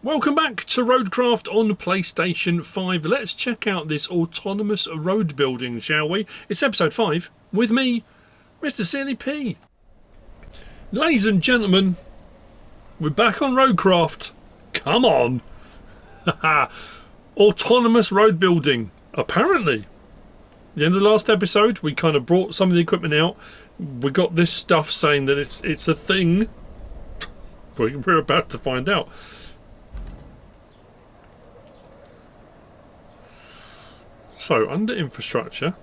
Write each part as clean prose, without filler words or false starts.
Welcome back to Roadcraft on PlayStation 5. Let's check out this autonomous road building, shall we? It's episode 5 with me, MrSealyp. Ladies and gentlemen, we're back on Roadcraft. Come on! Autonomous road building, apparently. At the end of the last episode, we kind of brought some of the equipment out. We got this stuff saying that it's a thing. We're about to find out. So, under infrastructure,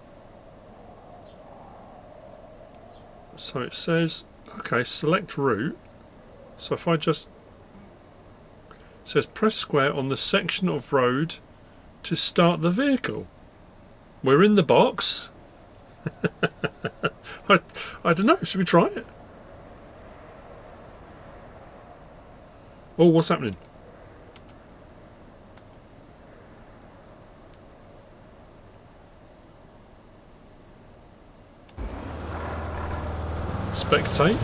so it says, okay, select route. So if I just, it says press square on the section of road to start the vehicle. We're in the box. I don't know, should we try it? Oh, what's happening? Spectate.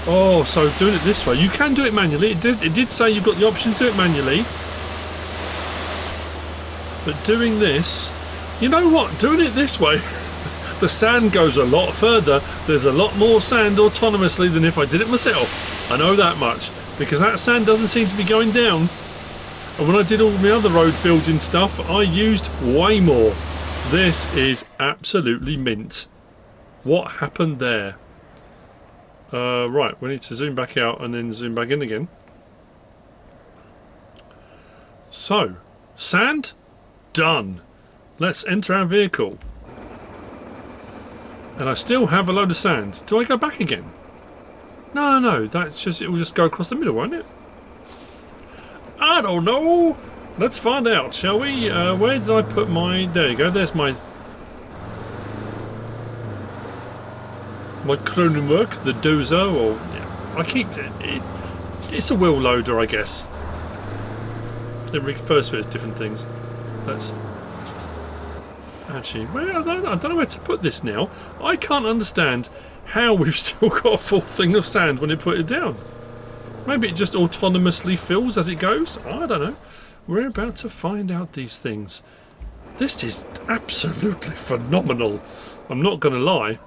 Oh, so doing it this way. You can do it manually. It did say you've got the option to do it manually. But doing this, you know what? Doing it this way, the sand goes a lot further. There's a lot more sand autonomously than if I did it myself. I know that much. Because that sand doesn't seem to be going down. And when I did all my other road building stuff, I used way more. This is absolutely mint. What happened there? Right, we need to zoom back out and then zoom back in again. So, sand? Done. Let's enter our vehicle. And I still have a load of sand. Do I go back again? No, that's just, it will just go across the middle, won't it? I don't know. Let's find out, shall we? Where did I put my... There you go, there's my cloning work, the dozer, or... Yeah, I keep... It's a wheel loader, I guess. It refers to it as different things. Let's... Actually, well, I don't know where to put this now. I can't understand how we've still got a full thing of sand when it put it down. Maybe it just autonomously fills as it goes? I don't know. We're about to find out these things. This is absolutely phenomenal. I'm not going to lie.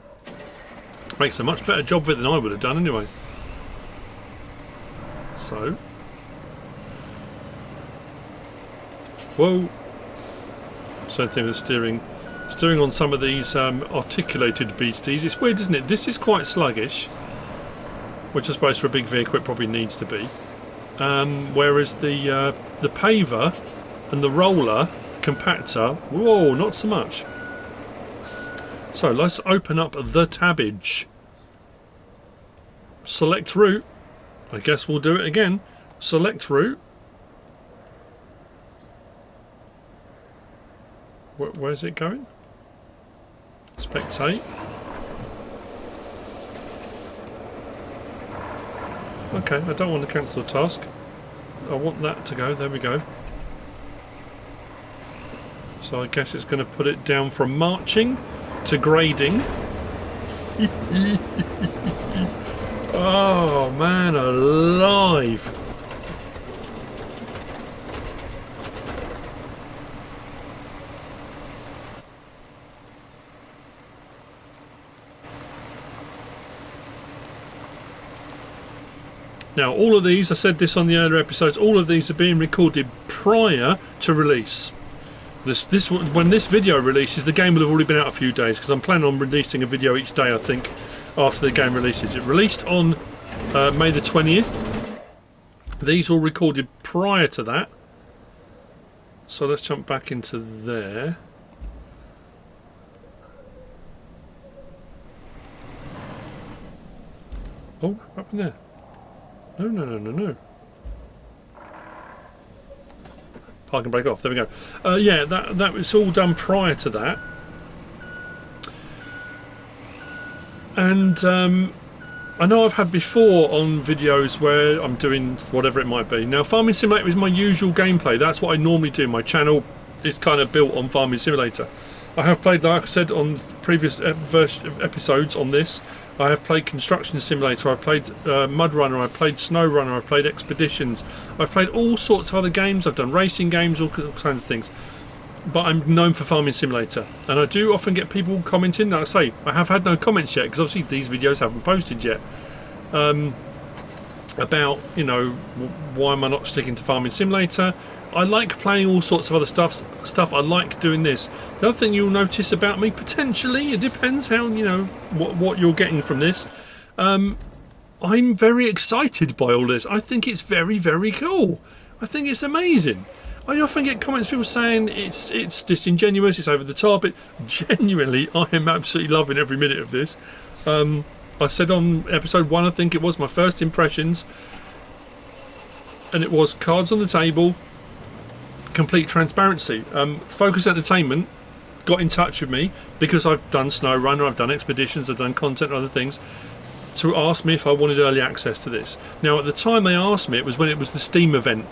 Makes a much better job of it than I would have done anyway. So. Whoa. Same thing with steering. Steering on some of these articulated beasties. It's weird, isn't it? This is quite sluggish. Which I suppose for a big vehicle it probably needs to be. Whereas the paver and the roller compactor, whoa, not so much. So let's open up the tabbage. Select route. I guess we'll do it again. Select route. Where's it going? Spectate. Okay, I don't want to cancel the task. I want that to go. There we go. So I guess it's going to put it down from marching to grading. Oh man alive. Now, all of these, I said this on the earlier episodes, all of these are being recorded prior to release. When this video releases, the game will have already been out a few days, because I'm planning on releasing a video each day, I think, after the game releases. It released on May the 20th. These all recorded prior to that. So let's jump back into there. Oh, what happened there? No. Park and brake off. There we go. Yeah, that was all done prior to that. And I know I've had before on videos where I'm doing whatever it might be. Now, Farming Simulator is my usual gameplay. That's what I normally do. My channel is kind of built on Farming Simulator. I have played, like I said on previous episodes on this, I have played Construction Simulator, I've played MudRunner, I've played SnowRunner, I've played Expeditions, I've played all sorts of other games, I've done racing games, all kinds of things. But I'm known for Farming Simulator, and I do often get people commenting. Like I say, I have had no comments yet because obviously these videos haven't posted yet. About, you know, why am I not sticking to Farming Simulator? I like playing all sorts of other stuff. I like doing this. The other thing you'll notice about me, potentially, it depends how, you know, what you're getting from this. I'm very excited by all this. I think it's very, very cool. I think it's amazing. I often get comments, people saying it's disingenuous, it's over the top. Genuinely, I am absolutely loving every minute of this. I said on episode 1, I think it was, my first impressions, and it was cards on the table, complete transparency. Focus Entertainment got in touch with me because I've done SnowRunner, I've done Expeditions, I've done content and other things, to ask me if I wanted early access to this. Now at the time they asked me, it was when it was the Steam event,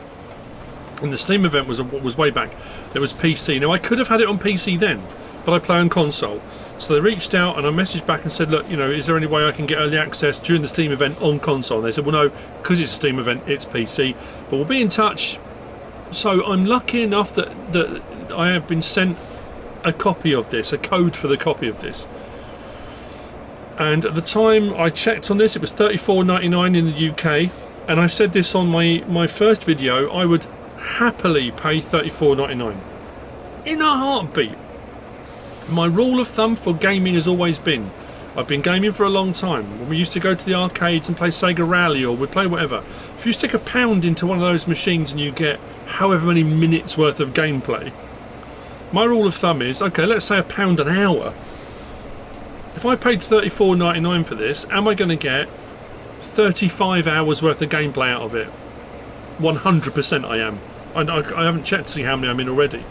and the Steam event was way back. There was PC. Now I could have had it on PC then, but I play on console. So they reached out and I messaged back and said, look, you know, is there any way I can get early access during the Steam event on console? And they said, well, no, because it's a Steam event, it's PC, but we'll be in touch. So I'm lucky enough that I have been sent a copy of this, a code for the copy of this. And at the time I checked on this, it was $34.99 in the UK. And I said this on my first video, I would happily pay $34.99 in a heartbeat. My rule of thumb for gaming has always been, I've been gaming for a long time. When we used to go to the arcades and play Sega Rally, or we'd play whatever, if you stick £1 into one of those machines and you get however many minutes worth of gameplay, my rule of thumb is, okay, let's say £1 an hour. If I paid $34.99 for this, am I going to get 35 hours worth of gameplay out of it? 100% I am. I haven't checked to see how many I'm in already.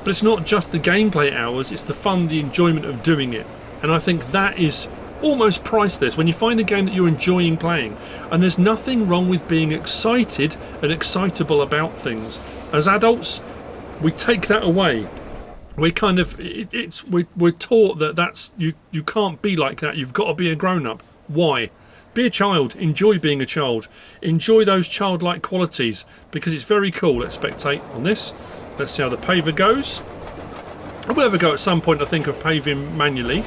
But it's not just the gameplay hours, it's the fun, the enjoyment of doing it. And I think that is almost priceless when you find a game that you're enjoying playing. And there's nothing wrong with being excited and excitable about things. As adults, we take that away. We kind of, we're taught that that's, you can't be like that, you've got to be a grown-up. Why? Be a child, enjoy being a child, enjoy those childlike qualities, because it's very cool. Let's spectate on this. Let's see how the paver goes. I will have a go at some point, I think, of paving manually,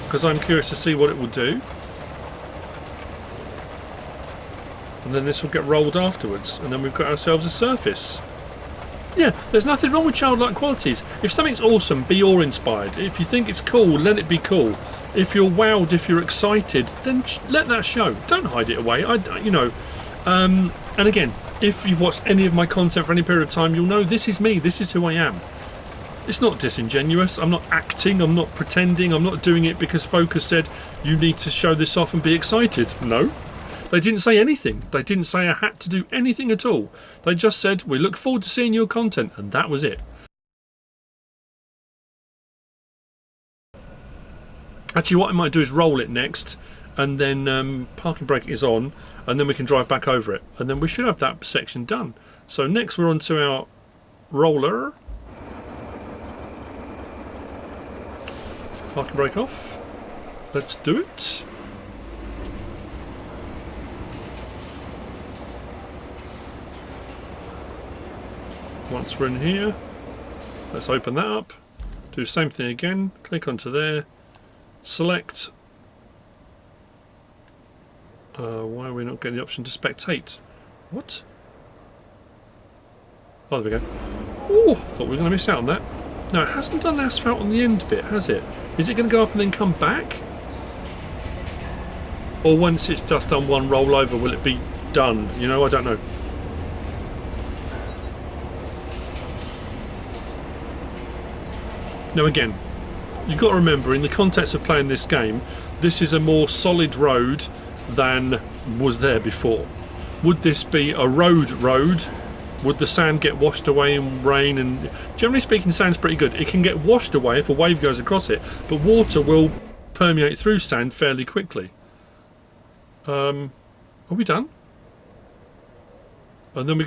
because I'm curious to see what it will do. And then this will get rolled afterwards, and then we've got ourselves a surface. Yeah, there's nothing wrong with childlike qualities. If something's awesome, be awe-inspired. If you think it's cool, let it be cool. If you're wowed, if you're excited, then let that show. Don't hide it away. You know, and again, if you've watched any of my content for any period of time, you'll know this is me. This is who I am. It's not disingenuous. I'm not acting. I'm not pretending. I'm not doing it because Focus said you need to show this off and be excited. No. They didn't say anything. They didn't say I had to do anything at all. They just said, we look forward to seeing your content, and that was it. Actually, what I might do is roll it next, and then parking brake is on, and then we can drive back over it. And then we should have that section done. So next we're on to our roller. Parking brake off. Let's do it. Once we're in here, let's open that up, do the same thing again, click onto there, select, why are we not getting the option to spectate? What? Oh, there we go. Oh, thought we were going to miss out on that. No, it hasn't done asphalt on the end bit, has it? Is it going to go up and then come back? Or once it's just done one roll over, will it be done? You know, I don't know. Now again, you've got to remember, in the context of playing this game, this is a more solid road than was there before. Would this be a road? Would the sand get washed away in rain? And generally speaking, sand's pretty good. It can get washed away if a wave goes across it, but water will permeate through sand fairly quickly. Are we done? And then we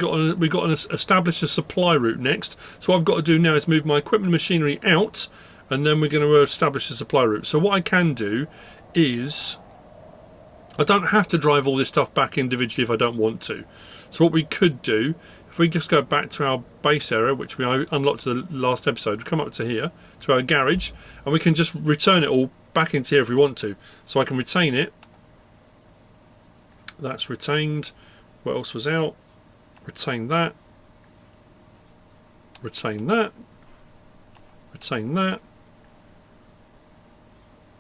got to establish a supply route next. So what I've got to do now is move my equipment and machinery out, and then we're going to establish a supply route. So what I can do is I don't have to drive all this stuff back individually if I don't want to. So what we could do, if we just go back to our base area, which we unlocked to the last episode, we come up to here, to our garage, and we can just return it all back into here if we want to. So I can retain it. That's retained. What else was out? Retain that. Retain that. Retain that.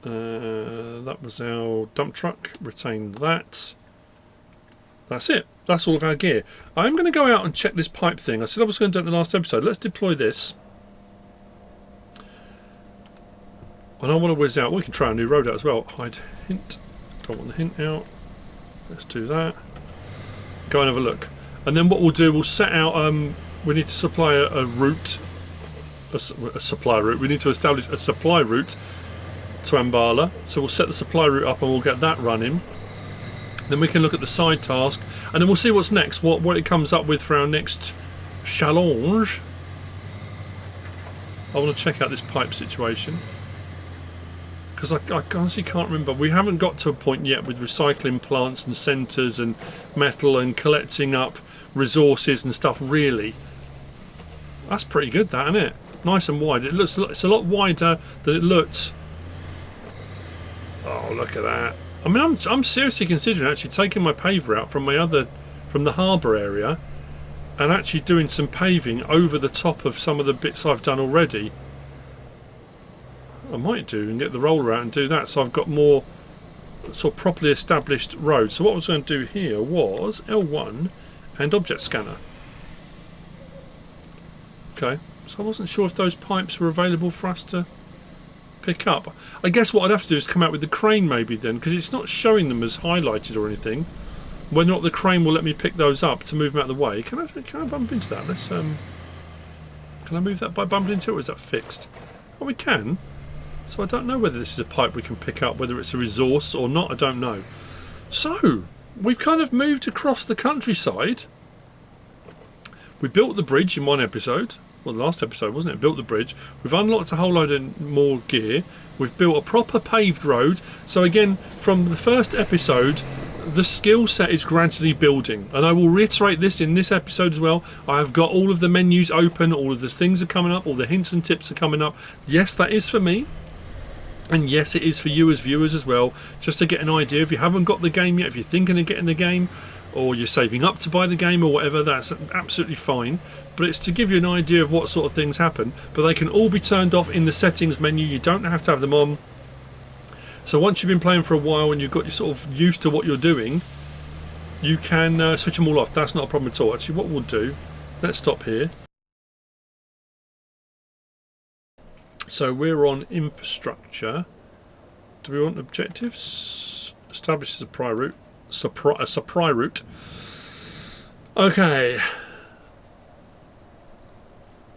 That was our dump truck. Retain that. That's it. That's all of our gear. I'm going to go out and check this pipe thing. I said I was going to do it in the last episode. Let's deploy this. And I want to whiz out. We can try a new road out as well. Hide hint. Don't want the hint out. Let's do that. Go and have a look. And then what we'll do, we'll set out. We need to supply a route. A supply route. We need to establish a supply route to Ambala. So we'll set the supply route up and we'll get that running. Then we can look at the side task, and then we'll see what's next. What it comes up with for our next challenge. I want to check out this pipe situation. Because I honestly can't remember. We haven't got to a point yet with recycling plants and centres and metal and collecting up resources and stuff, really. That's pretty good, that, isn't it? Nice and wide. It's a lot wider than it looked. Oh, look at that. I mean, I'm seriously considering actually taking my paver out from the harbour area and actually doing some paving over the top of some of the bits I've done already. I might do and get the roller out and do that, so I've got more sort of properly established roads. So what I was going to do here was L1 and object scanner. Okay, so I wasn't sure if those pipes were available for us to pick up. I guess what I'd have to do is come out with the crane maybe then, because it's not showing them as highlighted or anything. Whether or not the crane will let me pick those up to move them out of the way. Can I bump into that? Let's can I move that by bumping into it, or is that fixed? Oh, we can. So I don't know whether this is a pipe we can pick up, whether it's a resource or not, I don't know. So we've kind of moved across the countryside. We built the bridge in one episode. Well, the last episode, wasn't it? Built the bridge. We've unlocked a whole load of more gear. We've built a proper paved road. So again, from the first episode, the skill set is gradually building. And I will reiterate this in this episode as well. I have got all of the menus open. All of the things are coming up. All the hints and tips are coming up. Yes, that is for me. And yes, it is for you as viewers as well. Just to get an idea. If you haven't got the game yet, if you're thinking of getting the game, or you're saving up to buy the game or whatever, that's absolutely fine. But it's to give you an idea of what sort of things happen. But they can all be turned off in the settings menu. You don't have to have them on. So once you've been playing for a while and you've got your sort of used to what you're doing, you can switch them all off. That's not a problem at all. Actually, what we'll do, let's stop here. So we're on infrastructure. Do we want objectives? Establish a supply route. A supply route. Okay.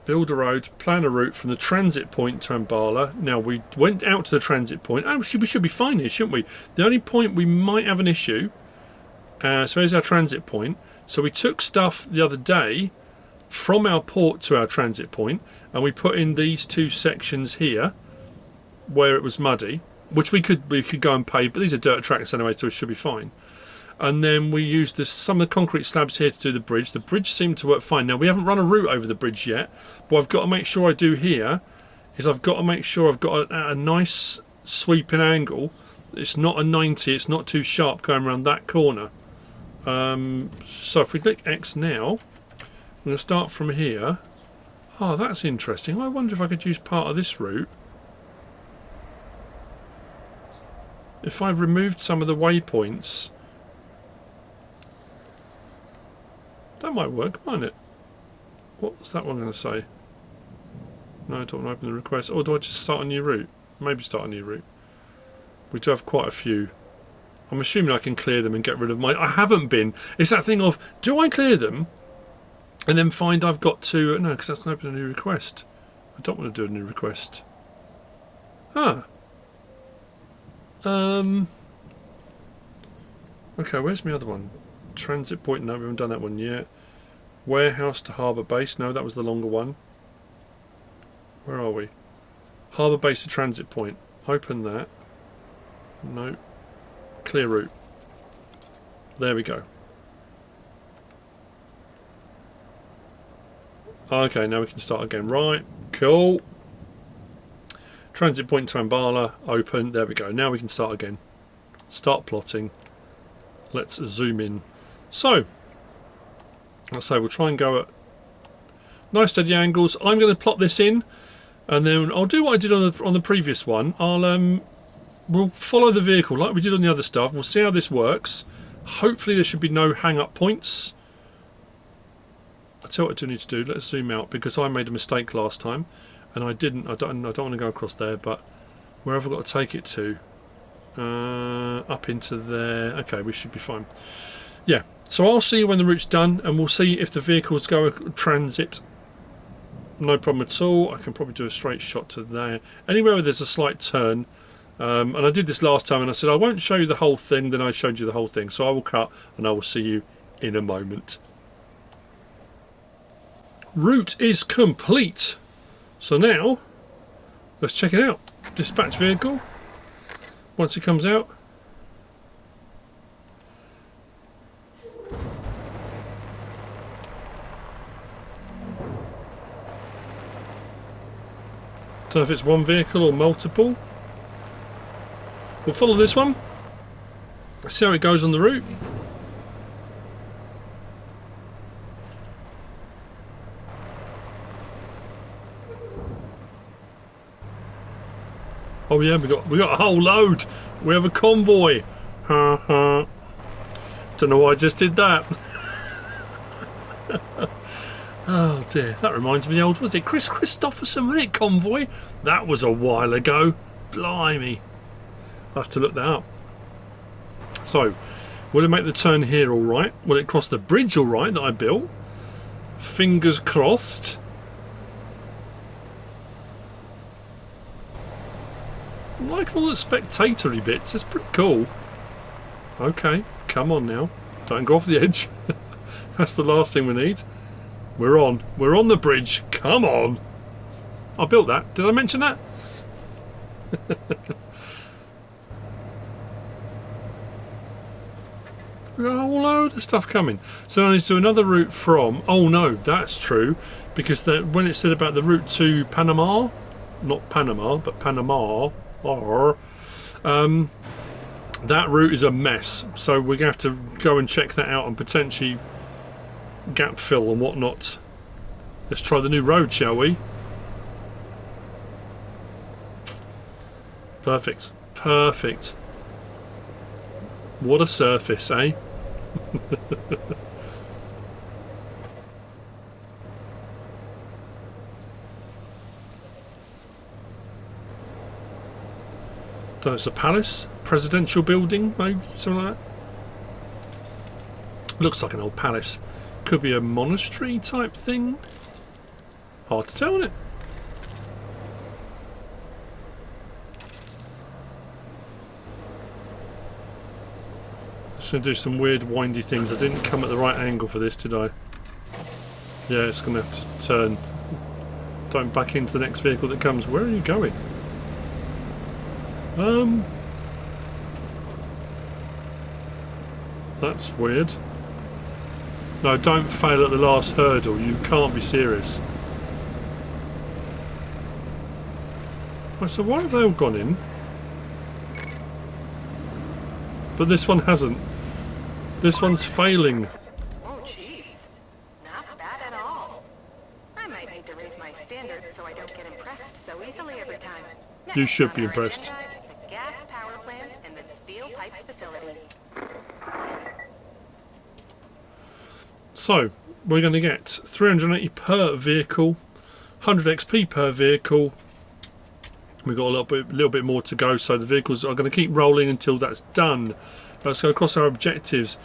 Build a road, plan a route from the transit point to Ambala. Now we went out to the transit point. Actually, we should be fine here, shouldn't we? The only point we might have an issue. So here's our transit point. So we took stuff the other day from our port to our transit point, and we put in these two sections here where it was muddy, which we could go and pave, but these are dirt tracks anyway, so it should be fine. And then we used some of the concrete slabs here to do the bridge. The bridge seemed to work fine. Now, we haven't run a route over the bridge yet. What I've got to make sure I do here is I've got to make sure I've got a nice sweeping angle. It's not a 90. It's not too sharp going around that corner. So if we click X now, I'm going to start from here. Oh, that's interesting. I wonder if I could use part of this route. If I've removed some of the waypoints... That might work, mightn't it? What's that one going to say? No, I don't want to open the request. Or do I just start a new route? Maybe start a new route. We do have quite a few. I'm assuming I can clear them and get rid of my... I haven't been. It's that thing of, do I clear them and then find I've got to... No, because that's going to open a new request. I don't want to do a new request. Ah. Okay, where's my other one? Transit point, no, we haven't done that one yet. Warehouse to harbour base, no, that was the longer one. Where are we? Harbour base to transit point. Open that. No. Clear route. There we go. Okay, now we can start again. Right, cool. Transit point to Ambala, open. There we go. Now we can start again. Start plotting. Let's zoom in. So, let's say we'll try and go at nice steady angles. I'm going to plot this in, and then I'll do what I did on the previous one. We'll follow the vehicle like we did on the other stuff. We'll see how this works. Hopefully there should be no hang-up points. I'll tell you what I do need to do. Let's zoom out because I made a mistake last time, and I didn't. I don't want to go across there, but where have I got to take it to? Up into there. Okay, we should be fine. Yeah. So I'll see you when the route's done, and we'll see if the vehicles go transit. No problem at all. I can probably do a straight shot to there. Anywhere where there's a slight turn. And I did this last time, and I said I won't show you the whole thing. Then I showed you the whole thing. So I will cut, and I will see you in a moment. Route is complete. So now, let's check it out. Dispatch vehicle. Once it comes out. Don't know if it's one vehicle or multiple. We'll follow this one. Let's see how it goes on the route. Oh yeah, we got a whole load. We have a convoy. Ha ha. Don't know why I just did that. Oh dear, that reminds me of the old, was it Chris Christopherson, wasn't it, Convoy? That was a while ago. Blimey. I'll have to look that up. So, will it make the turn here alright? Will it cross the bridge alright that I built? Fingers crossed. I like all the spectatory bits, it's pretty cool. Okay, come on now. Don't go off the edge. That's the last thing we need. We're on the bridge. Come on. I built that. Did I mention that? We've got a whole load of stuff coming. So I need to do another route from... Oh no, that's true. Because when it said about the route to Panama, not Panama, but Panama, that route is a mess. So we're going to have to go and check that out and potentially gap fill and whatnot. Let's try the new road, shall we? Perfect. Perfect. What a surface, eh? So it's a palace, presidential building, maybe something like that. Looks like an old palace. Could be a monastery type thing. Hard to tell, isn't it? Just going to do some weird windy things. I didn't come at the right angle for this, did I? Yeah, it's going to have to turn. Don't back into the next vehicle that comes. Where are you going? That's weird. No, don't fail at the last hurdle. You can't be serious. Right, so why have they all gone in? But this one hasn't. This one's failing. Oh, jeez. Not bad at all. I might need to raise my standards so I don't get impressed so easily every time. You should be impressed. The gas power plant and the steel pipes facility. So, we're going to get 380 per vehicle, 100 XP per vehicle. We've got a little bit more to go, so the vehicles are going to keep rolling until that's done. Let's go across our objectives.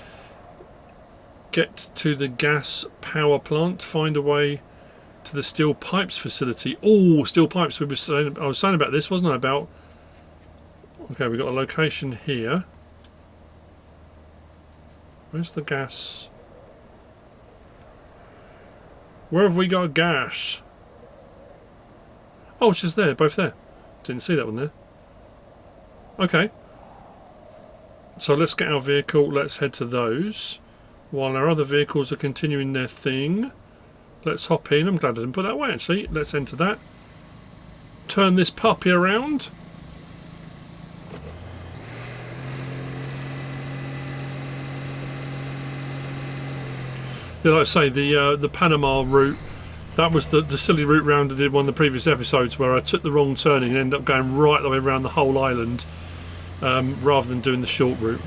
Get to the gas power plant, find a way to the steel pipes facility. Oh, steel pipes. I was saying about this, wasn't I? About... Okay, we've got a location here. Where's the gas? Where have we got gas? Oh, it's just there, both there. Didn't see that one there. Okay. So let's get our vehicle, let's head to those. While our other vehicles are continuing their thing, let's hop in. I'm glad I didn't put that way actually. Let's enter that. Turn this puppy around. Yeah, like I say, the Panama route, that was the silly route round I did one of the previous episodes where I took the wrong turning and ended up going right the way around the whole island rather than doing the short route.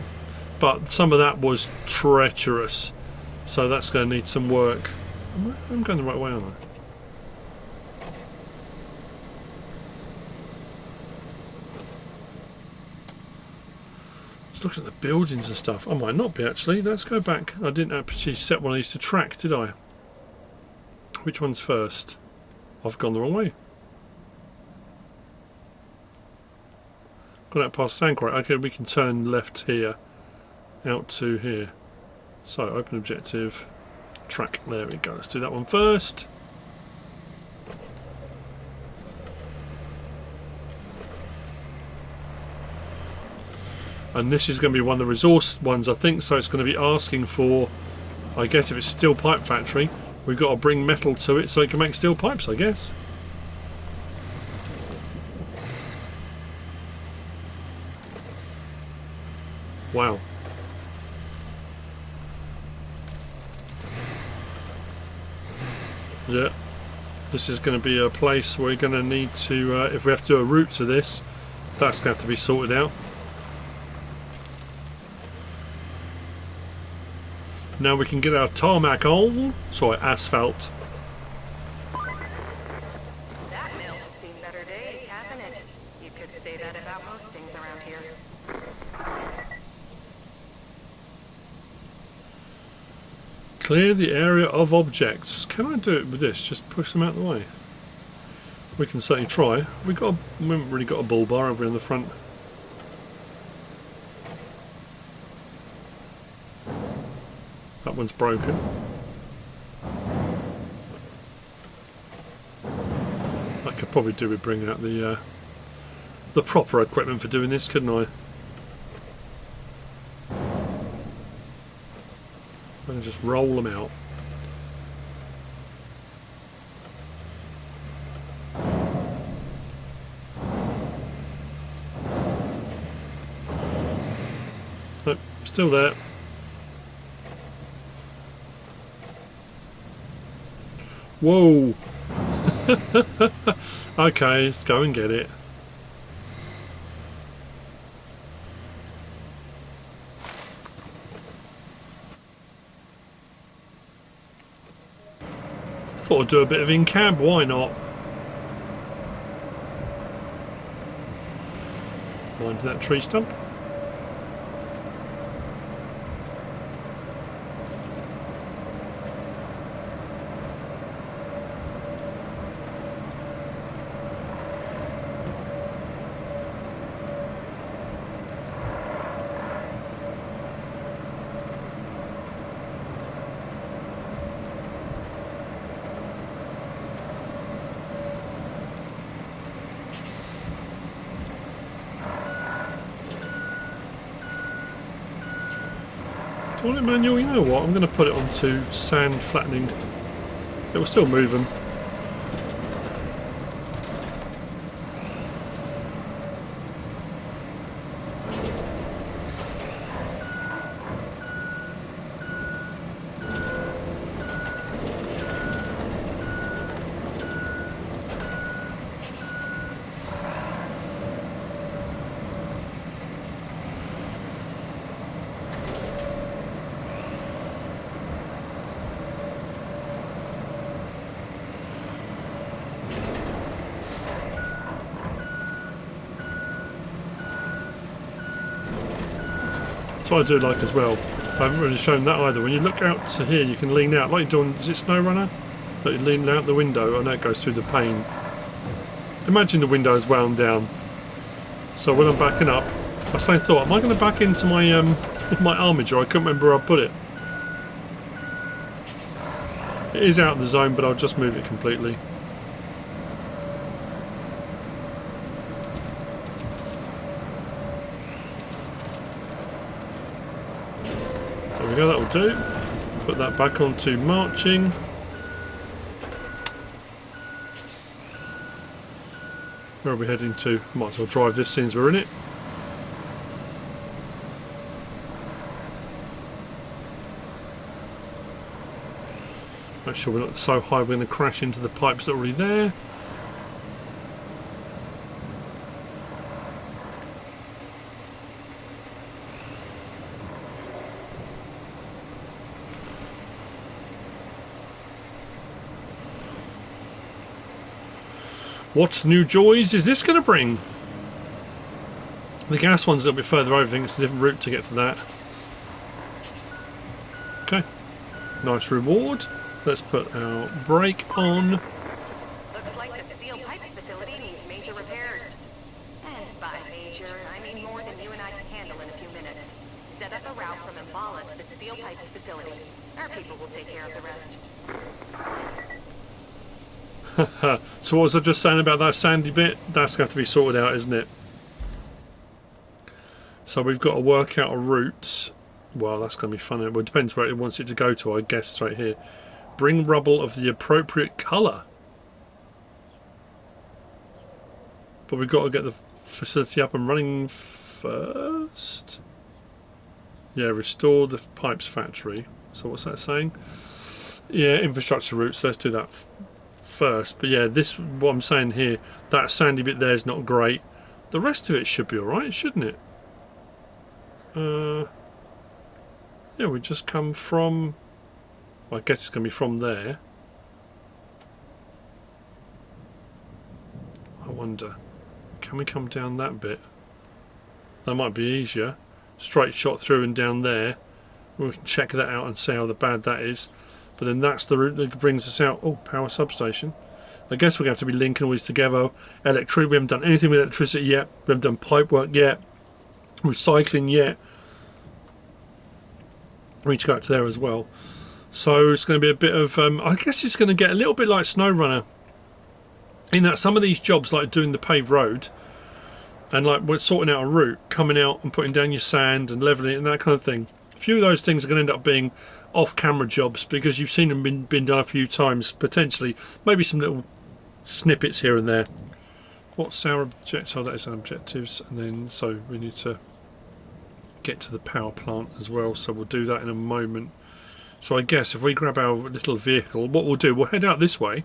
But some of that was treacherous, so that's going to need some work. I'm going the right way, aren't I? Just looking at the buildings and stuff. I might not be actually. Let's go back. I didn't actually set one of these to track, did I? Which one's first? I've gone the wrong way. Gone out past Sand Quarry. Okay, we can turn left here, out to here. So open objective, track. There we go. Let's do that one first. And this is going to be one of the resource ones, I think. So it's going to be asking for, I guess, if it's steel pipe factory, we've got to bring metal to it so it can make steel pipes, I guess. Wow. Yeah. This is going to be a place where we're going to need to, if we have to do a route to this, that's going to have to be sorted out. Now we can get our tarmac on. Sorry, asphalt. That mill has seen better days, hasn't it? You could say that about most things around here. Clear the area of objects. Can I do it with this? Just push them out of the way. We can certainly try. We haven't really got a bull bar over in the front. That one's broken. I could probably do with bringing out the proper equipment for doing this, couldn't I? I'm going to just roll them out. Nope, still there. Whoa! Okay, let's go and get it. Thought I'd do a bit of in-cab, why not? Mind that tree stump. Do you want it manual? You know what? I'm going to put it onto sand flattening. It will still move them. That's what I do like as well. I haven't really shown that either. When you look out to here, you can lean out, like you're doing, is it SnowRunner? Like you lean out the window, and that goes through the pane. Imagine the window is wound down. So when I'm backing up, I suddenly thought, am I going to back into my my armature? I couldn't remember where I put it. It is out of the zone, but I'll just move it completely. we go, that'll do. Put that back onto marching. Where are we heading to? Might as well drive this since we're in it. Make sure we're not so high we're going to crash into the pipes that are already there. What new joys is this going to bring? The gas one's a little bit further over. I think it's a different route to get to that. Okay. Nice reward. Let's put our brake on. Looks like the steel pipe facility needs major repairs. And by major, I mean more than you and I can handle in a few minutes. Set up a route from Embala to the steel pipes facility. Our people will take care of the rest. So what was I just saying about that sandy bit? That's going to have to be sorted out, isn't it? So we've got to work out a route. Well, that's going to be fun. Well, it depends where it wants it to go to, I guess, straight here. Bring rubble of the appropriate colour. But we've got to get the facility up and running first. Yeah, restore the pipes factory. So what's that saying? Yeah, infrastructure routes. Let's do that first. But yeah, this, what I'm saying here, that sandy bit there is not great. The rest of it should be alright, shouldn't it? Yeah, we just come from, well, I guess it's going to be from there. I wonder, can we come down that bit? That might be easier. Straight shot through and down there. We can check that out and see how bad that is. But then that's the route that brings us out. Oh, power substation. I guess we're going to have to be linking all these together. Electric, we haven't done anything with electricity yet. We haven't done pipe work yet. Recycling yet. We need to go out to there as well. So it's going to be a bit of, I guess it's going to get a little bit like SnowRunner. In that some of these jobs, like doing the paved road, and like we're sorting out a route, coming out and putting down your sand and levelling it and that kind of thing. A few of those things are going to end up being off-camera jobs because you've seen them been done a few times, potentially. Maybe some little snippets here and there. What's our objective? Oh, that is our objectives. And then, so we need to get to the power plant as well, so we'll do that in a moment. So I guess if we grab our little vehicle, what we'll do, we'll head out this way.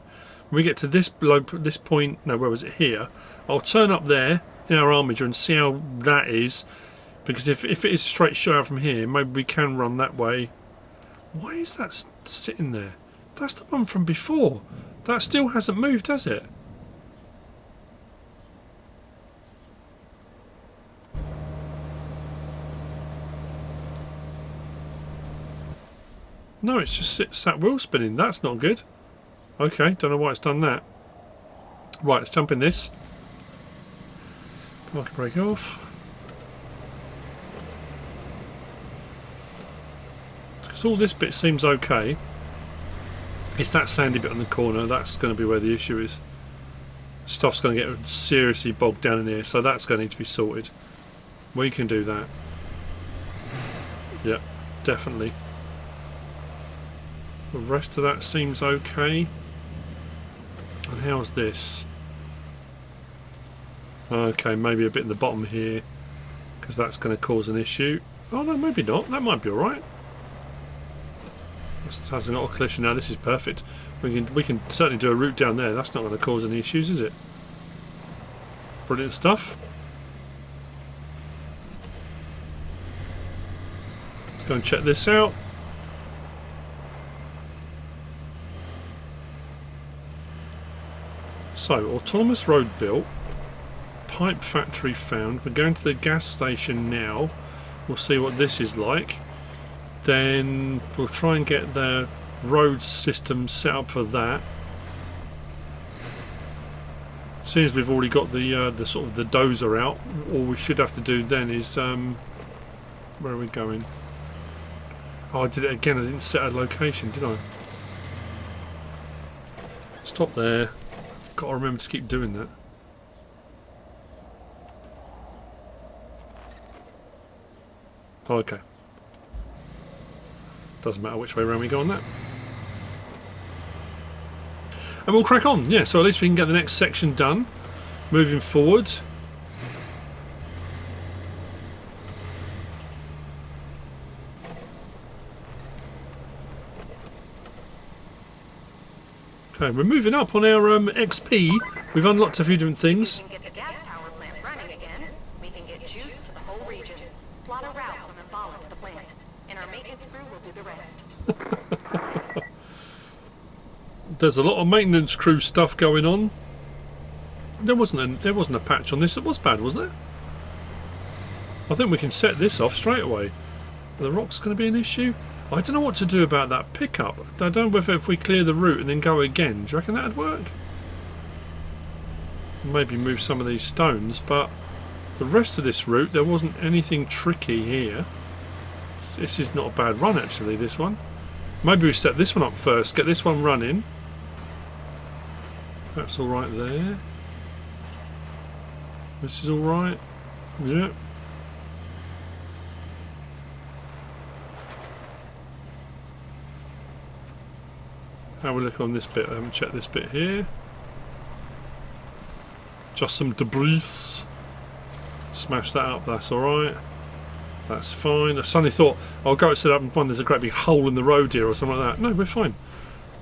When we get to this point, no, where was it? Here. I'll turn up there in our armature and see how that is, because if it is a straight shot out from here, maybe we can run that way. Why is that sitting there? That's the one from before. That still hasn't moved, has it? No, it's just sat wheel spinning. That's not good. Okay, don't know why it's done that. Right, let's jump in this. Park brake off. Because all this bit seems okay. It's that sandy bit on the corner. That's going to be where the issue is. Stuff's going to get seriously bogged down in here, so that's going to need to be sorted. We can do that. Yep, definitely. The rest of that seems okay. And how's this? Okay, maybe a bit in the bottom here, because that's going to cause an issue. Oh no, maybe not. That might be alright. This has an auto collision now. This is perfect. We can certainly do a route down there. That's not going to cause any issues, is it? Brilliant stuff. Let's go and check this out. So, autonomous road built, pipe factory found. We're going to the gas station now. We'll see what this is like. Then we'll try and get the road system set up for that. Seems we've already got the sort of the dozer out. All we should have to do then is where are we going? Oh, I did it again. I didn't set a location, did I? Stop there. Got to remember to keep doing that. Oh, okay. Doesn't matter which way around we go on that. And we'll crack on. Yeah, so at least we can get the next section done. Moving forward. Okay, we're moving up on our XP. We've unlocked a few different things. We can get the gas power plant running again. We can get juice to the whole region. Plot a route from Embala to the plant, and our maintenance crew will do the rest. There's a lot of maintenance crew stuff going on. There wasn't a patch on this that was bad, was there? I think we can set this off straight away. The rock's going to be an issue. I don't know what to do about that pickup. I don't know whether if we clear the route and then go again. Do you reckon that'd work? Maybe move some of these stones, but the rest of this route, there wasn't anything tricky here. This is not a bad run actually, this one. Maybe we set this one up first, get this one running. That's alright there. This is alright. Yeah. Have a look on this bit. I haven't checked this bit here. Just some debris. Smash that up, that's alright. That's fine. I suddenly thought, I'll go set up and find there's a great big hole in the road here or something like that. No, we're fine.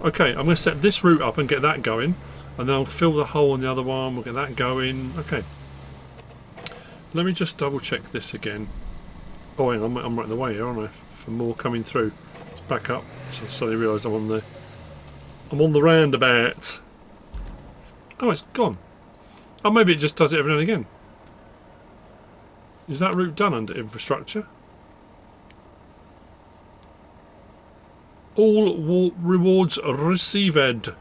Okay, I'm going to set this route up and get that going. And then I'll fill the hole in the other one. We'll get that going. Okay. Let me just double check this again. Oh, hang on, I'm right in the way here, aren't I? For more coming through. Let's back up. So I suddenly realised I'm on the roundabout. Oh, it's gone. Oh, maybe it just does it every now and again. Is that route done under infrastructure? All rewards received.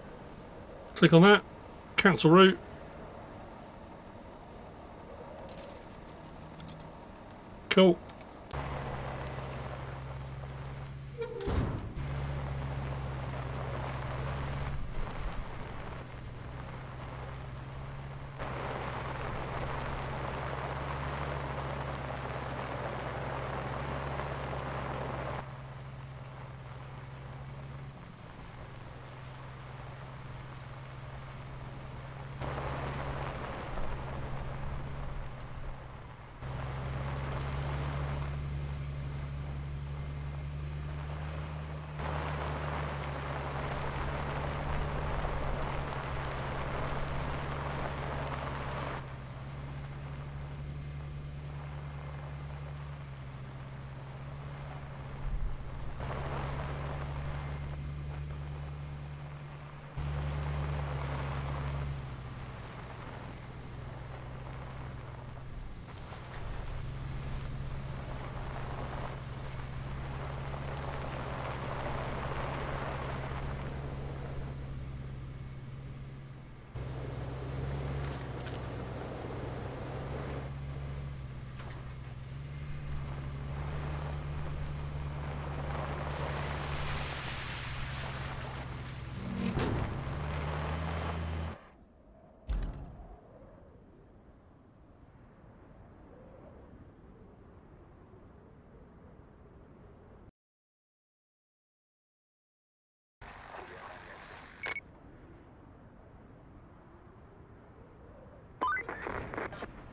Click on that. Cancel route. Cool.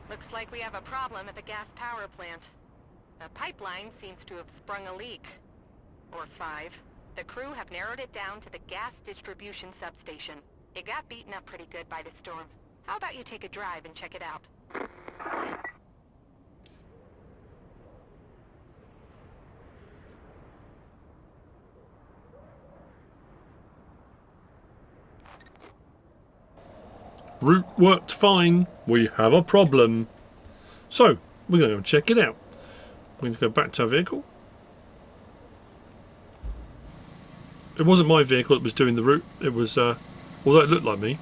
Looks like we have a problem at the gas power plant. A pipeline seems to have sprung a leak. Or 5. The crew have narrowed it down to the gas distribution substation. It got beaten up pretty good by the storm. How about you take a drive and check it out? Route worked fine. We have a problem. So, we're going to go check it out. We're going to go back to our vehicle. It wasn't my vehicle that was doing the route. It was, although it looked like me,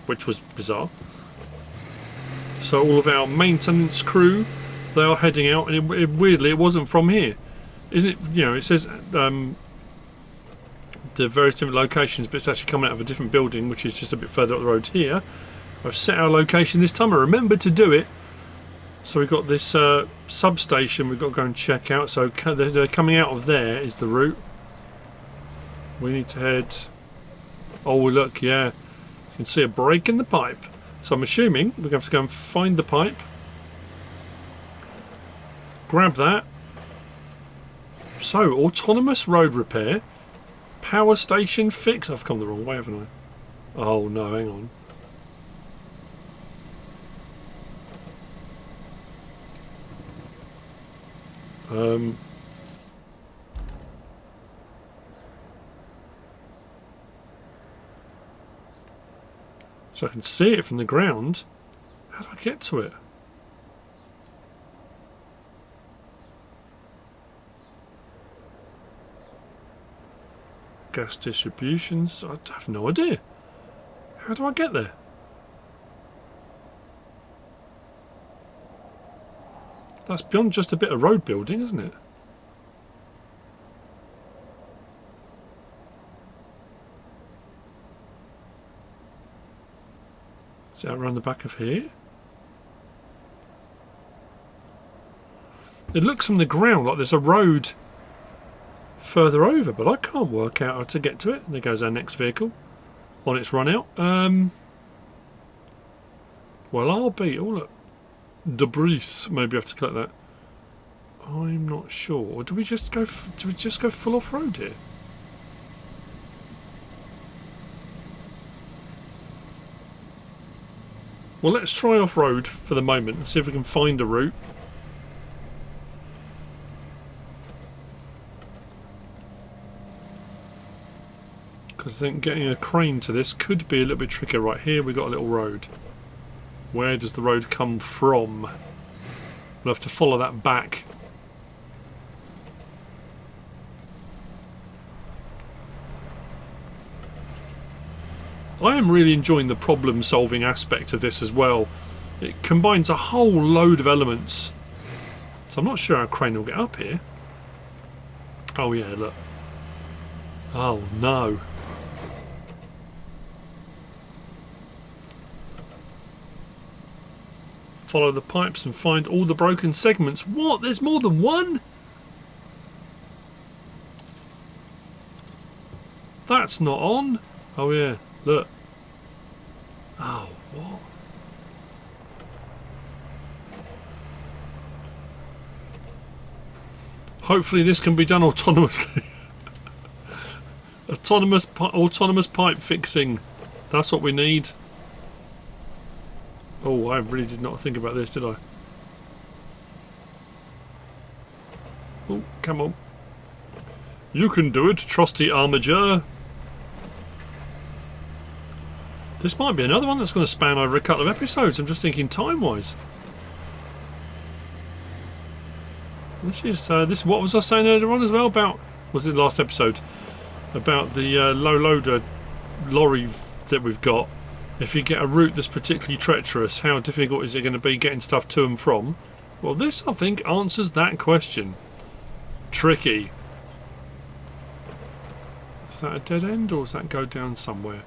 which was bizarre. So all of our maintenance crew, they are heading out, and weirdly it wasn't from here. Isn't it, you know, it says the various different locations, but it's actually coming out of a different building, which is just a bit further up the road here. I've set our location this time. I remembered to do it. So we've got this substation we've got to go and check out. So they're coming out of there is the route. We need to head... Oh, look, yeah. You can see a break in the pipe. So I'm assuming we're going to have to go and find the pipe. Grab that. So, autonomous road repair. Power station fix. I've come the wrong way, haven't I? Oh, no, hang on. So I can see it from the ground. How do I get to it? Gas distributions. I have no idea. How do I get there? That's beyond just a bit of road building, isn't it? Is it out around the back of here? It looks from the ground like there's a road further over, but I can't work out how to get to it. There goes our next vehicle on its run out. Well, I'll be... Oh, look. Debris. Maybe I have to collect that. I'm not sure. Or do we just go full off-road here? Well, let's try off-road for the moment and see if we can find a route. Because I think getting a crane to this could be a little bit trickier. Right here we've got a little road. Where does the road come from? We'll have to follow that back. I am really enjoying the problem solving aspect of this as well. It combines a whole load of elements. So I'm not sure how a crane will get up here. Oh yeah, look. Oh no. Follow the pipes and find all the broken segments. What? There's more than one? That's not on. Oh yeah, look. Oh, what? Hopefully this can be done autonomously. Autonomous pipe fixing. That's what we need. Oh, I really did not think about this, did I? Oh, come on. You can do it, trusty armature. This might be another one that's going to span over a couple of episodes. I'm just thinking time-wise. This is this. What was I saying earlier on as well about? Was it last episode about the low loader lorry that we've got? If you get a route that's particularly treacherous, how difficult is it going to be getting stuff to and from? Well, this I think answers that question. Tricky. Is that a dead end or does that go down somewhere?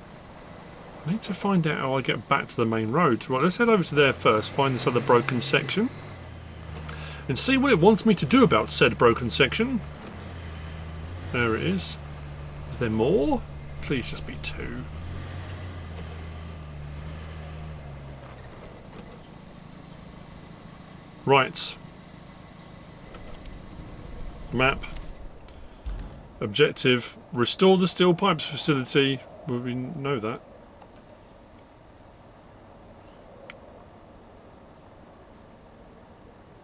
I need to find out how I get back to the main road. Right, let's head over to there first, find this other broken section, and see what it wants me to do about said broken section. There it is. Is there more? Please just be two. Right. Map. Objective. Restore the steel pipes facility. Well, we know that.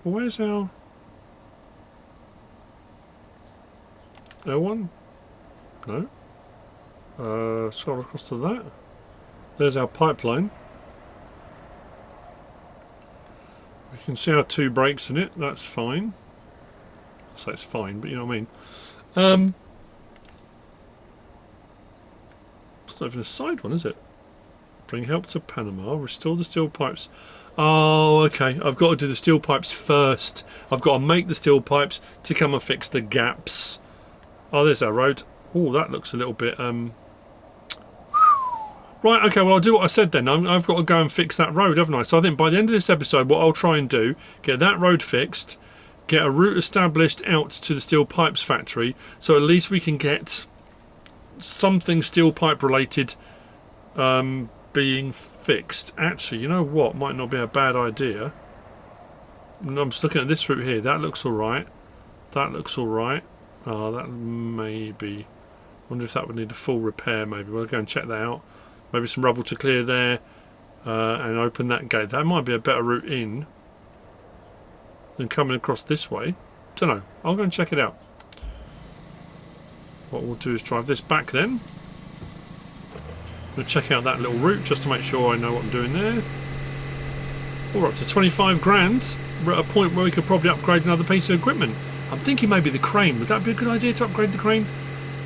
Well, where's our... L1? No. Scroll across to that. There's our pipeline. We can see our two brakes in it. That's fine. I say it's fine, but you know what I mean. It's not even a side one, is it? Bring help to Panama. Restore the steel pipes. Oh, okay. I've got to do the steel pipes first. I've got to make the steel pipes to come and fix the gaps. Oh, there's our road. Oh, that looks a little bit... Right, okay, well, I'll do what I said then. I've got to go and fix that road, haven't I? So I think by the end of this episode, what I'll try and do, get that road fixed, get a route established out to the steel pipes factory, so at least we can get something steel pipe related being fixed. Actually, you know what? Might not be a bad idea. I'm just looking at this route here. That looks alright. That looks alright. Oh, that maybe. Wonder if that would need a full repair. Maybe we'll go and check that out. Maybe some rubble to clear there and open that gate. That might be a better route in than coming across this way. Don't know. I'll go and check it out. What we'll do is drive this back then. We'll check out that little route just to make sure I know what I'm doing there. We're up to 25 grand. We're at a point where we could probably upgrade another piece of equipment. I'm thinking maybe the crane. Would that be a good idea to upgrade the crane?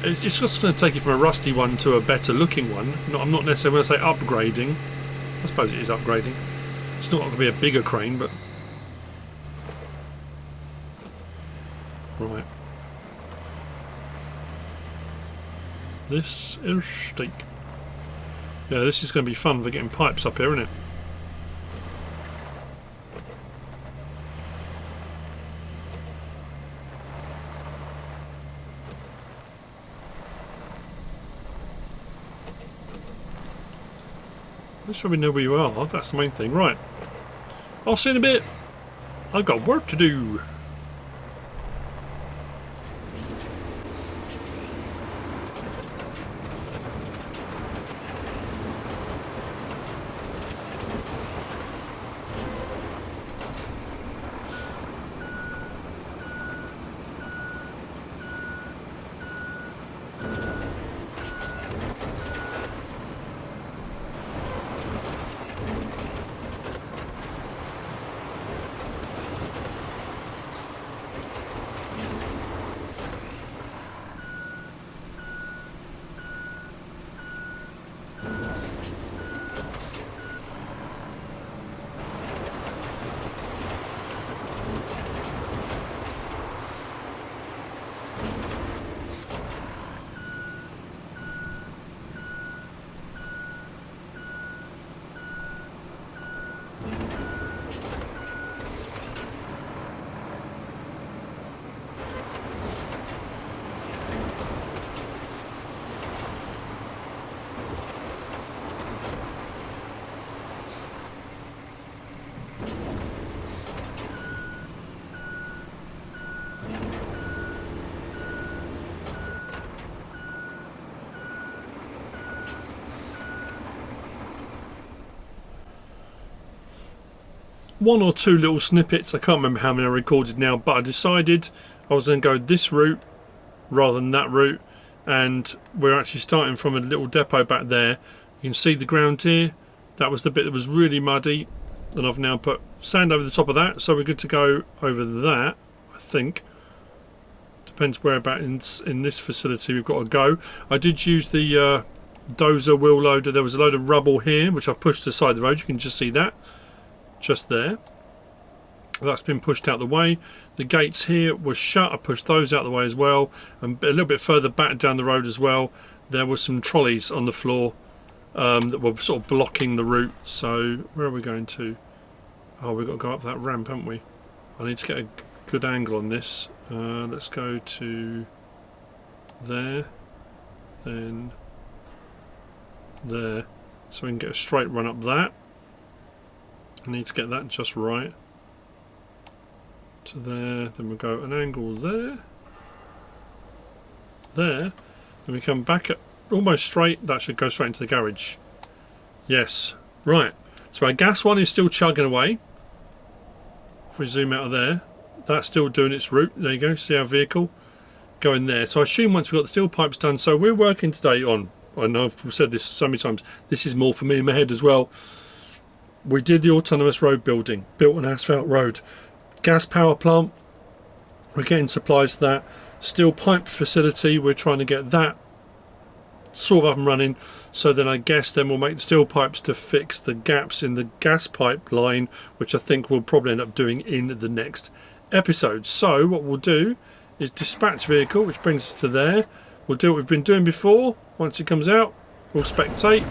It's just going to take it from a rusty one to a better looking one. I'm not necessarily going to say upgrading. I suppose it is upgrading. It's not going to be a bigger crane, but... Right. This is steep. Yeah, this is going to be fun for getting pipes up here, isn't it? Let's so we know where you are. That's the main thing. Right. I'll see you in a bit. I've got work to do. One or two little snippets, I can't remember how many I recorded now, but I decided I was going to go this route rather than that route, and we're actually starting from a little depot back there. You can see the ground here. That was the bit that was really muddy, and I've now put sand over the top of that, so we're good to go over that, I think. Depends whereabouts in this facility we've got to go. I did use the dozer wheel loader. There was a load of rubble here which I've pushed aside the road. You can just see that just there. That's been pushed out the way. The gates here were shut. I pushed those out the way as well, and a little bit further back down the road as well there were some trolleys on the floor that were sort of blocking the route. So where are we going to? Oh, we've got to go up that ramp, haven't we? I need to get a good angle on this. Let's go to there, then there, so we can get a straight run up that. I need to get that just right to there, then we'll go an angle there, then we come back at almost straight. That should go straight into the garage. Yes, right. So our gas one is still chugging away. If we zoom out of there, that's still doing its route. There you go, see our vehicle going there. So I assume once we've got the steel pipes done, so we're working today on, I know I've said this so many times, this is more for me in my head as well. We did the autonomous road building, built an asphalt road. Gas power plant, we're getting supplies to that. Steel pipe facility, we're trying to get that sort of up and running. So then I guess then we'll make the steel pipes to fix the gaps in the gas pipeline, which I think we'll probably end up doing in the next episode. So what we'll do is dispatch vehicle, which brings us to there. We'll do what we've been doing before. Once it comes out, we'll spectate,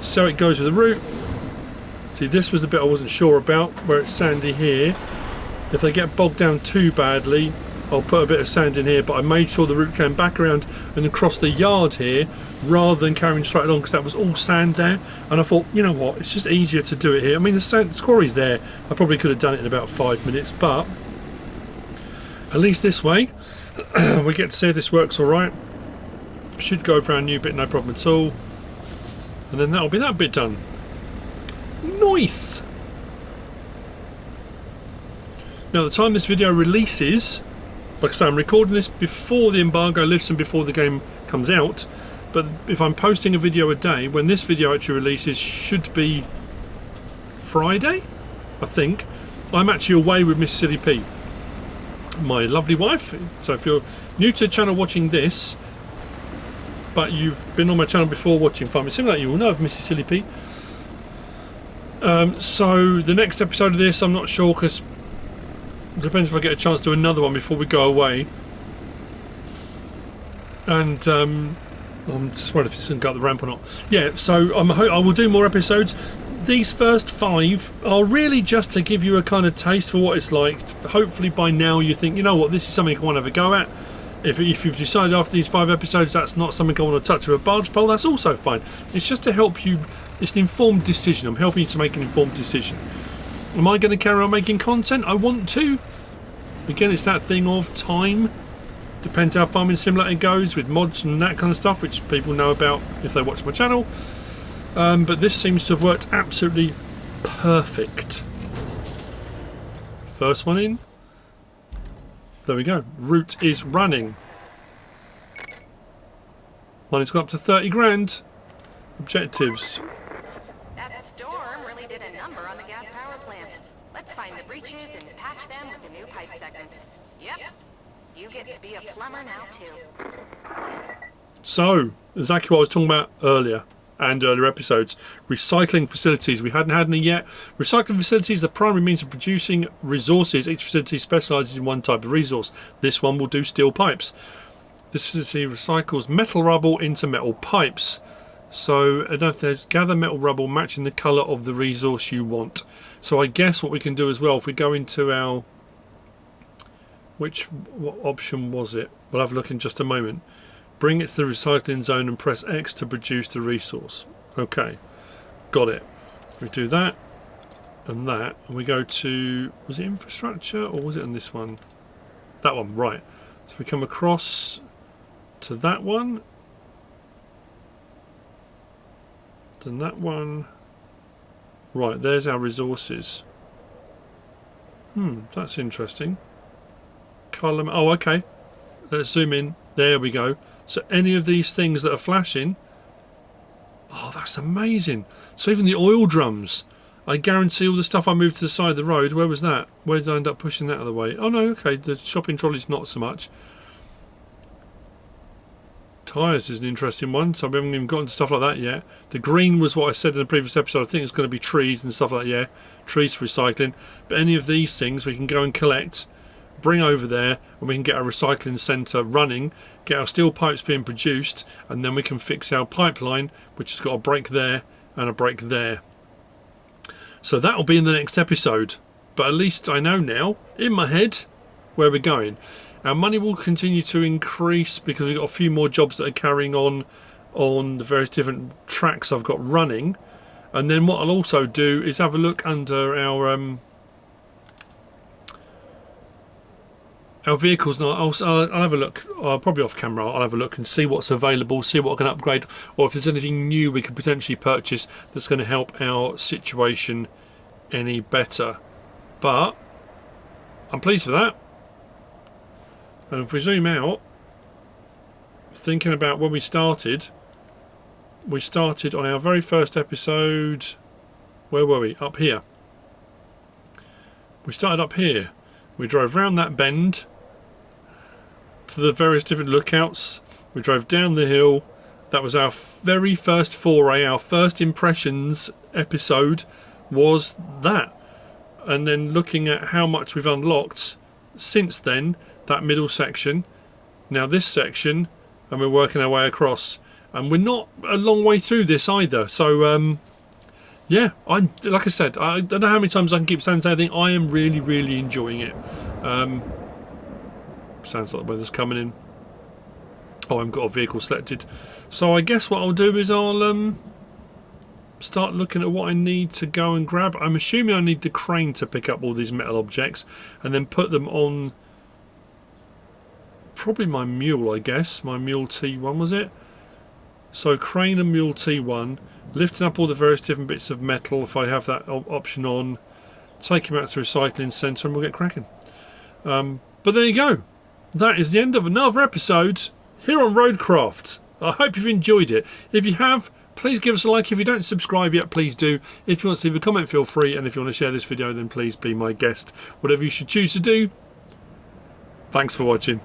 so it goes with the route. See, this was the bit I wasn't sure about, where it's sandy here. If they get bogged down too badly, I'll put a bit of sand in here, but I made sure the route came back around and across the yard here rather than carrying straight along, because that was all sand there. And I thought, you know what, it's just easier to do it here. I mean, the quarry's there. I probably could have done it in about 5 minutes, but at least this way we get to see if this works all right. Should go for our new bit, no problem at all. And then that'll be that bit done. Nice! Now, the time this video releases, like I say, I'm recording this before the embargo lifts and before the game comes out, but if I'm posting a video a day, when this video actually releases should be Friday, I think. I'm actually away with MrSealyp, my lovely wife. So if you're new to the channel watching this, but you've been on my channel before watching Farming Simulator, you will know of MrSealyp. So the next episode of this, I'm not sure, because it depends if I get a chance to do another one before we go away. And I'm just wondering if it's going to go up the ramp or not. Yeah, so I will do more episodes. These first 5 are really just to give you a kind of taste for what it's like. Hopefully by now you think, you know what, this is something I want to have a go at. If you've decided after these 5 episodes that's not something I want to touch with a barge pole, that's also fine. It's just to help you. It's an informed decision. I'm helping you to make an informed decision. Am I going to carry on making content? I want to. Again, it's that thing of time. Depends how Farming Simulator goes with mods and that kind of stuff, which people know about if they watch my channel. But this seems to have worked absolutely perfect. First one in. There we go. Route is running. Money's gone up to 30 grand. Objectives. That storm really did a number on the gas power plant. Let's find the breaches and patch them with the new pipe segments. Yep. You get to be a plumber now too. So, exactly what I was talking about earlier and earlier episodes. Recycling facilities. We hadn't had any yet. Recycling facilities are the primary means of producing resources. Each facility specialises in one type of resource. This one will do steel pipes. This facility recycles metal rubble into metal pipes. So, I don't know if there's gather metal rubble matching the colour of the resource you want. So I guess what we can do as well, if we go into our... what option was it? We'll have a look in just a moment. Bring it to the recycling zone and press X to produce the resource. Okay, got it. We do that and that, and we go to, was it infrastructure or was it on this one? That one, right. So we come across to that one, then that one. Right, there's our resources. That's interesting. Column. Oh, okay. Let's zoom in. There we go. So any of these things that are flashing. Oh, that's amazing. So even the oil drums. I guarantee all the stuff I moved to the side of the road. Where was that? Where did I end up pushing that out of the way? Oh no, okay. The shopping trolley's not so much. Tyres is an interesting one. So we haven't even gotten to stuff like that yet. The green was what I said in the previous episode. I think it's going to be trees and stuff like that. Yeah, trees for recycling. But any of these things we can go and collect, bring over there, and we can get our recycling centre running, get our steel pipes being produced, and then we can fix our pipeline, which has got a break there and a break there. So that'll be in the next episode. But at least I know now, in my head, where we're going. Our money will continue to increase because we've got a few more jobs that are carrying on the various different tracks I've got running. And then what I'll also do is have a look under our vehicles, and I'll have a look, probably off camera. I'll have a look and see what's available, see what I can upgrade, or if there's anything new we can potentially purchase that's going to help our situation any better. But I'm pleased with that. And if we zoom out, thinking about when we started on our very first episode. Where were we? Up here. We started up here. We drove round that bend to the various different lookouts. We drove down the hill. That was our very first foray, our first impressions episode was that. And then looking at how much we've unlocked since then, that middle section, now this section, and we're working our way across. And we're not a long way through this either. So, yeah, like I said, I don't know how many times I can keep saying the same thing. I am really, really enjoying it. Sounds like the weather's coming in. Oh, I haven't got a vehicle selected. So I guess what I'll do is I'll start looking at what I need to go and grab. I'm assuming I need the crane to pick up all these metal objects and then put them on probably my mule, I guess. My mule T1, was it? So crane and mule T1, lifting up all the various different bits of metal if I have that option on, take him out to the recycling centre and we'll get cracking. But there you go. That is the end of another episode here on Roadcraft. I hope you've enjoyed it. If you have, please give us a like. If you don't subscribe yet, please do. If you want to leave a comment, feel free. And if you want to share this video, then please be my guest. Whatever you should choose to do. Thanks for watching.